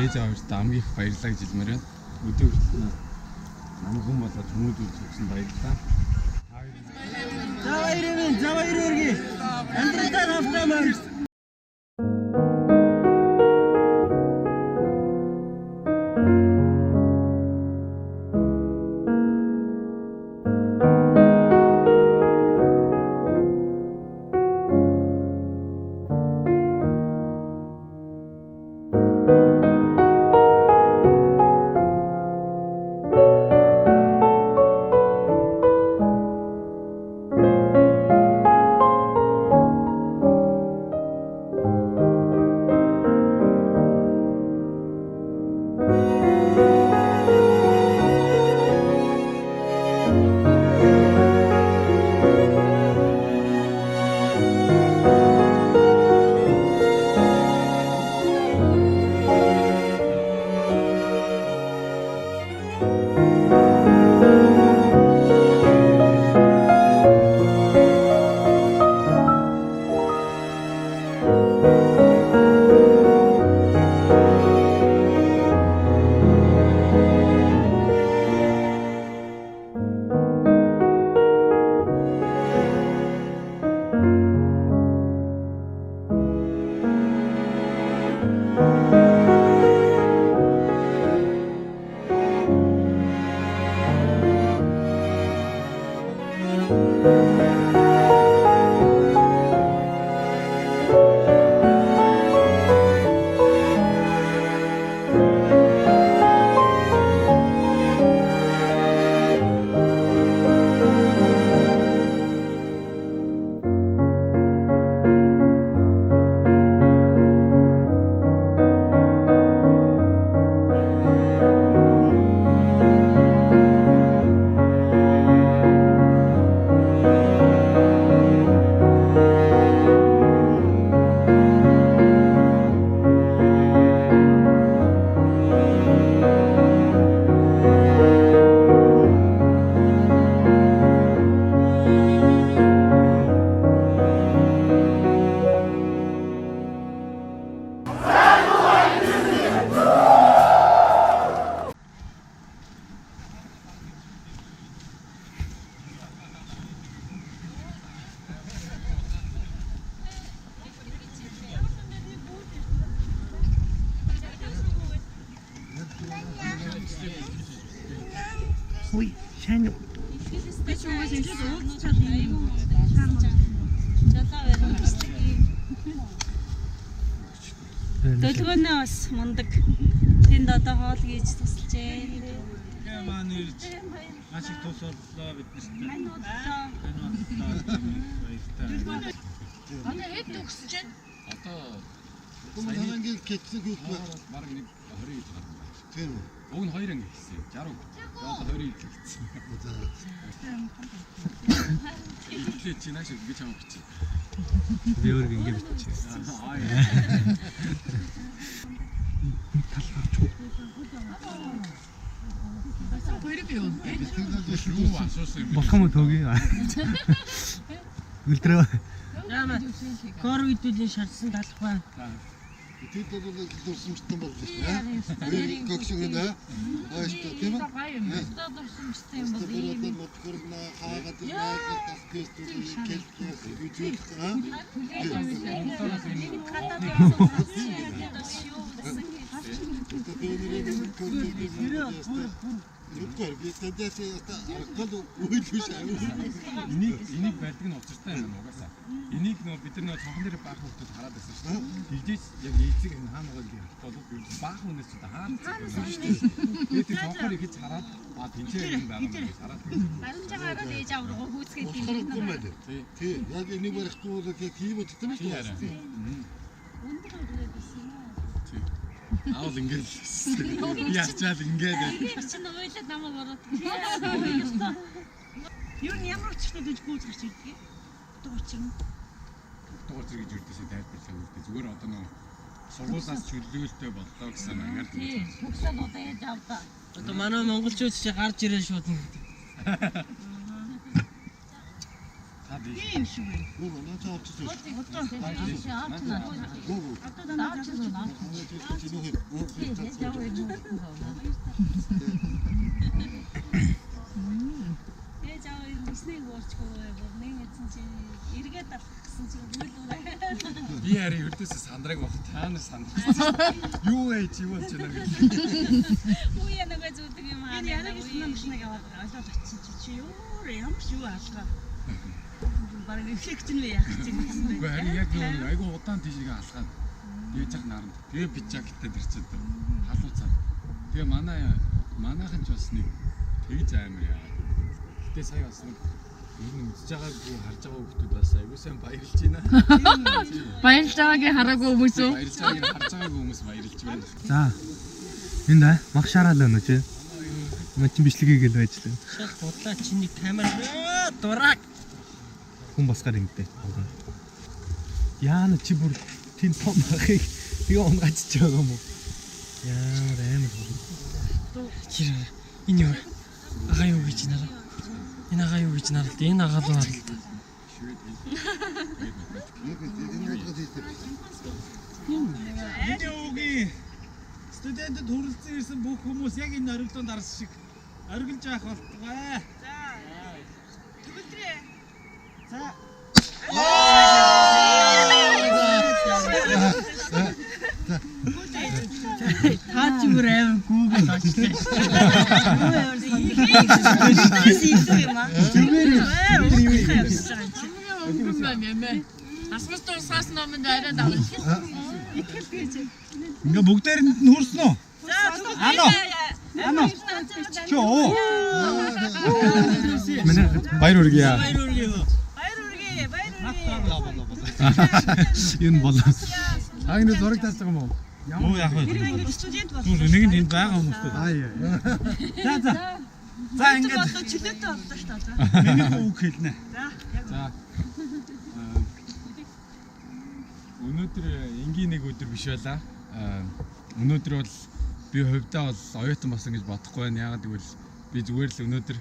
ээж аваарт хамгийн их баярлалаа гэж хэлмээр байна. Өдөр хүртэл намайг хүн болоод хүмүүжүүлж өгсөн баярлалаа. Зава ирээрги. Амдралтай автомаар. Ой, шань. Төлгөөнөө бас мундаг. Тэнд одоо хоол хийж тусалжээ. Маань ирж маш их тус боллоо биднэрт. Одоо хэд төгсөж байна? Одоо Хүмүүс ангийн кетсэг юу вэ? баг нэг 20 гэж гарсан байна. Тийм үү? Уг нь 2 анги хийсэн. 60. Одоо 20 хийсэн. Итлээ чи нааш гэж хамаг чи. Би өөр ингэ бичиж. Юу асуусан юм бэ? Бохом төгий. Үлтрээ. Яамаа. Ковидын шалсан талах байна. Тэд бол дурсамжтай болж байна. Гогшгоо аа что тийм үү? Дурсамжтай юм бол Тэгээд мотгорна хаагаад байгаа тас кэстүүд кэлтээс үзүүлэх аа. Юугаар би тэдэс гол үйлдвэж аа. Энийг барьдаг нь учиртай юм угаасаа. Энийг нөө бид нар цонхон дээр баах хүмүүсд хараад байсан шүү дээ. Тэгжээс яг эцэг энэ хаана байгаа юм бол баах хүмүүс ч хаад шүү дээ. Тэгээд цонхоор ихэж хараад тэнцээ юм байгаа юм хараад. баримж байгаагаар ээж аврагуу хүүцгээд Харахгүй юм байна. Тий, яг энийг барихгүй бол яг тийм үү тийм үү? өндөр өрөөд байсан. Аавал ингээд яачаал ингээд Тэр чинь ойлоод намайг ороод. Юу нь ямар учиртай гэж гүйж гарч ирдэг. Дуучрын. дугаар зэрэг жүрдөөсөө тайлбарлах үүртэй зүгээр одоо нөө сургуулиас чөлөөлтөй боллоо гэсэн ангаар Тийм, төгсөөд одоо яаж авдаа. Одоо манай монголчууд чи гарч ирээ шууд. та ийм шиг байна. Гоо наа цаа авчих шүү. Ээж аваа ирснэг уурчгүй нэг эзэн чи эргээд алах гэсэн чи үлдээ. Би харин өрдөөсөө сандраг баг та нар сандраг. Юу вэ чи юу болж байна гэж. Үе нэг зүудэг юм аа. Яг нэг аваад олоод очиж чи юу ямар ч юу алгаа. Бараг эффект нь яах чинь гэсэн бэ. Үгүй харин яг юу айгу удаан тийшээ алхаад тэгээ жах наранд. Тэгээ бичагтай дэрчээд халууцаа. Тэгээ манайхан ч бас нэг тэгж амар яа. Гэтэ сая бас нэг энэ үзэж байгаагүй харж байгаа хүмүүс бас айгу сайн баярлж байна. Баярлж байгаагийн хараагүй хүмүүс үү? Баярлж байгааг харж байгаагүй хүмүүс баярлж байна. За. Энэ да мах шараад байна уу чи? Мачин бичлэгийг л байжлаа. Шал бодлаа чиний камер дурак. Хүн басгаар ингэдэй. Яана чи бүр тийм том махыг тэгээ унгаач байгаа юм уу? Ямар амар. Хэр энэ юу? Ага юу гэж нараа? Энэ ага юу гэж наралт? Энэ ага л наралт. Энэ үгүй. Студентэд хүрэлцэн ирсэн бүх хүмүүс яг энэ оргилдонд дарс шиг оргилж авах болтугай. Төгөлдрээ. За. Хаач бүр аим гүүгээ тачлаа. Асмас туусгаас номонд арай давж. Ингээ бүгдээрэнд нь хүрсэн үү? Ано. Чөө. Манай баяр үргээ. Баяр үргээ. Энэ болоо. Агнаа зураг тааж байгаа юм уу? Юу яах вэ? Студент бол. Түр нэг нь энд байгаа хүмүүстэй. За. За ингээд Чөлөөтэй боллоо шүү дээ. миний үг хэлнэ. За. Өнөөдөр энгийн нэг өдөр биш байлаа. Өнөөдөр бол би хувьдаа бол оюутан болсон гэж бодохгүй байна. Яагаад гэвэл би зүгээр л өнөөдөр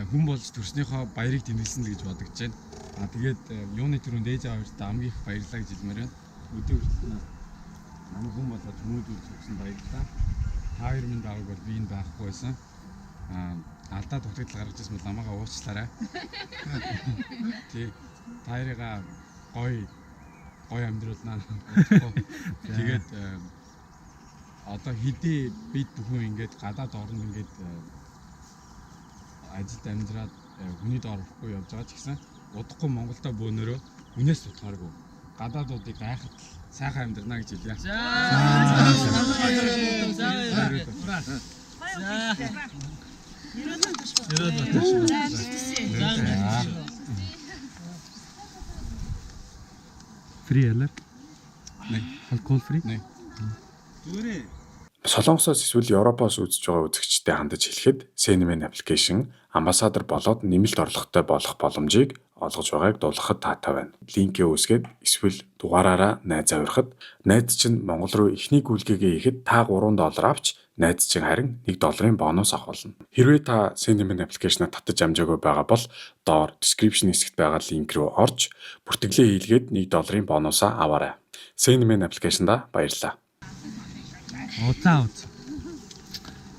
хүн болж төрснийхөө баярыг тэмдэглэсэн л гэж бодож байна. Тэгээд юуны төрөнд ээж аваарт хамгийн их баярлалаа гэж хэлмээр байна. Өдөр хүртэл намайг хүн болоод хүмүүжүүлж өгсөн баярлалаа. Та хоёр минь дааг бол би энэ байхгүй байсан. Алдаа дутагдал гаргаж ирсэн бол намайгаа уучлаарай. Тий. Та хоёрыгаа гоё амьдруулнаа. Тэгээд одоо хэдий бид бүхэн ингээд гадаад орнд ингээд ажилд амьдраад хүний доор орохгүй явж байгаа ч гэсэн удахгүй Монголдо бөөнөрөө үнээс тутгааргүй гадаадуудыг гайхад сайхан амьдрнаа гэж хэлье. Free алар. Алкол фри. Зүгээрээ. Солонгосоос эсвэл Европоос үзэж байгаа үзэгчдэд хандаж хэлэхэд Cinnamon application амбассадор болоод нэмэлт орлоготой болох боломжийг олгож байгааг дуулгахад таатай байна. Линкээ үүсгээд эсвэл дугаараараа найзаа урихад найз чинь Монгол руу эхний гүйлгээгээ хийхэд та $3 авч найз чинь харин $1 бонус авах болно. Хэрвээ та Cinnamon application-а татаж амжаагүй байгаа бол доор description хэсэгт байгаа линк рүү орж бүртгэлээ хийлгээд $1 бонусаа аваарай. Cinnamon application-да баярлалаа. Уцаа.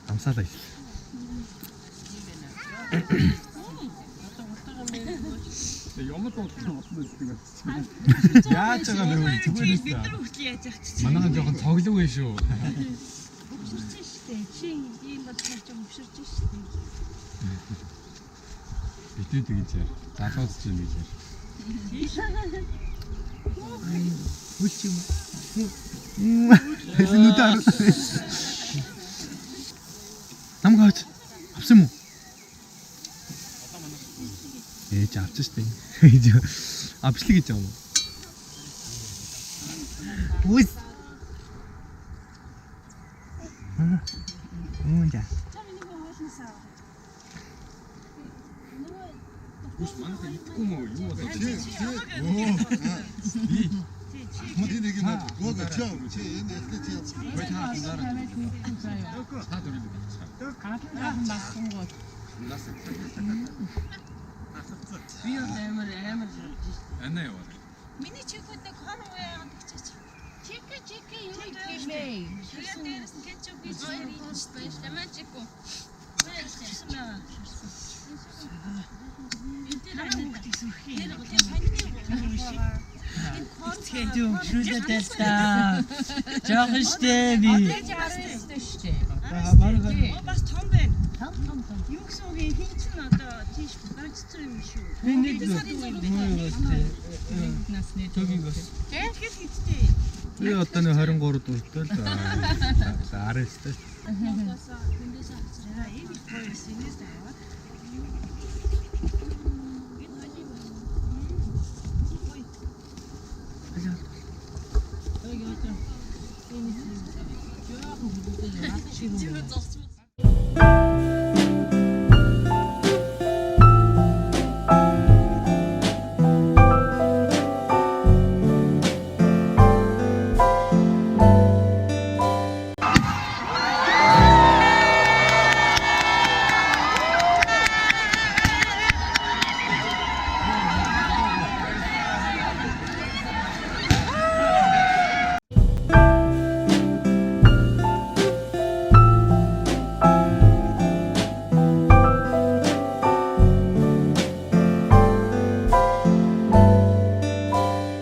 Амсaalаа. Ямар бодлоо болчихсон юм. Яаж байгаа вэ? Зүгээр Бид нар хөтлөө яаж яах чинь. Манайхан жоохон цоглог вэ шүү. Өвшөрч штэ. Чи ийм бодлоо ч өвшөрч штэ. Битүү тэгж яар. Залууз чинь гэж яар. Хүч юм. Хэлнүүд аа. Намгаач. Авсан юм уу? Ээж авч штэ. Авчлаа гэж юм уу? Үс. Үнэ. Үс манайхан итгэхгүй юм уу? Юу болоод Чи нэг юм гоо чаа чи энэ ялтай чи бай та хандаараа. Та дөрөв. Би амар Анаа яваа. миний чекүүд нэг хон уу яагаад гэж. Чики юу гэмээ. Ширээ дээрээс нь кетчуп бич Баярлалаа чику. байсан байгаа. Тэдүү шүлдэ та. Жохон штэ би. Бас том байна. Юу гэсэн үг юм хин чин одоо тийш бацсан юм шүү. Нэг насны төгий бас. Тэгэхэд хиттэй. Би одоо нэг 23 дуустай л за 19-тэй. Тэндээс авчраа. Ийм их гоё синээс аваад.